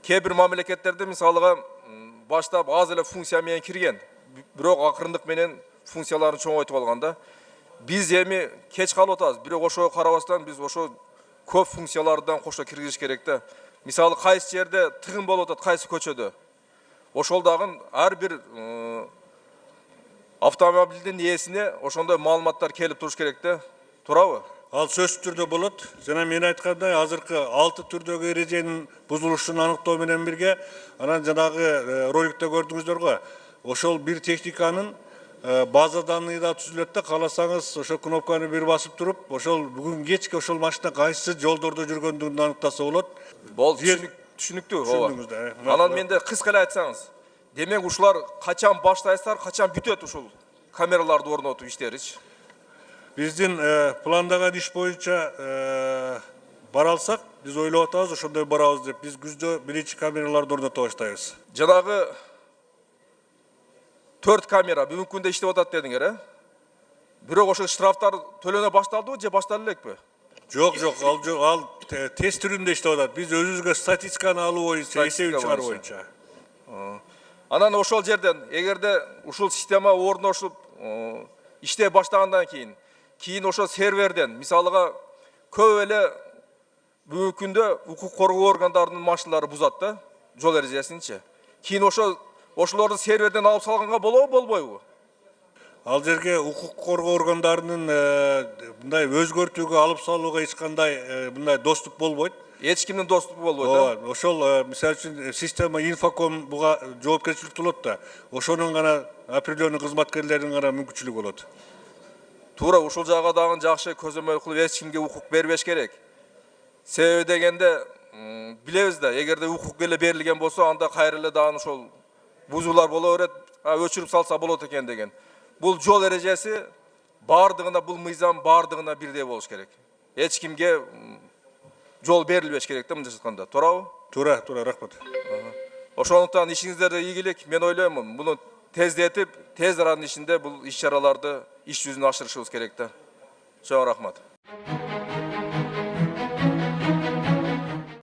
кээ бир мамлекеттерде мисалыга баштап аз эле функция менен кирген, бирок акырындык менен функцияларын чоңойтуп алган да. Биз эми кеч калып атабыз, бирок ошого карабастан биз ошо көп функциялардан кошо киргизиш керек да. Мисалы кайсы жерде тыгын болуп атат, кайсы көчөдө. Ошол дагы ар бир автомобилдин ээсине ошондой маалыматтар келип туруш керек да. Туурабы? Ал сөзсүз түрдө болот. Жана мен айткандай, азыркы 6 түрдөгү эреженин бузулушун аныктоо менен бирге, анан жанагы роликте көрдүңүздөр го. Ошол бир техниканын база данные да түзүлөт да, кааласаңыз ошол кнопканы бир басып туруп, ошол бүгүн кечке ошол машина кайсы жолдордо жүргөндүгүн аныктаса болот. Бол түшүнүктүү. Түшүндүңүз да. Анан менде кыска эле айтсаңыз, демек ушулар качан баштайсыздар, качан бүтөт ушул камераларды орнотуп иштеричи? Биздин пландаган иш боюнча бара алсак, биз ойлоп атабыз, ошондой барабыз деп. Биз күздө биринчи камераларды орното баштайбыз. Жанагы 4 камера бүгүнкү күндө иштеп атат дедиңер, бирок ошо штрафтар төлөнө башталдыбы же баштала элекпи? Жок, ал тест түрүндө иштеп атат. Биз өзүбүзгө статистиканы алуу боюнча, эсебин чыгаруу боюнча. Анан ошол жерден эгерде ушул система орношуп иштей баштагандан кийин ошо серверден, мисалыга көп эле бүгүнкү күндө укук коргоо органдарынын машиналары бузат да, жол эрежесинчи. Кийин ошолорду серверден алып салганга болобу, болбойбу? Ал жерге укук коргоо органдарынын мындай өзгөртүүгө алып салууга эч кандай мындай доступ болбойт. Эч кимдин доступу болбойт да. Ошол мисалы үчүн система инфоком буга жоопкерчилик болот да. Ошонун гана определенный кызматкерлеринин гана мүмкүнчүлүгү болот. Туура ушул жагга дагы жакшы көзөмөл кылып эч кимге укук бербеш керек. Себеби дегенде билебиз да, эгерде укук эле берилген болсо, анда кайра эле дагы ошол бузуулар боло берет, өчүрүп салса болот экен деген. Бул жол эрежеси бардыгына, бул мыйзам бардыгына бирдей болуш керек. Эч кимге жол берилбеш керек да, мындайча айтканда. Туурабы? Туура, рахмат. Ошондуктан ишиңиздерге ийгилик. Мен ойлоймун, муну тездетип, тез аранын ичинде бул иш-чараларды иш жүзүнө ашырышыбыз керек да. Чоң рахмат.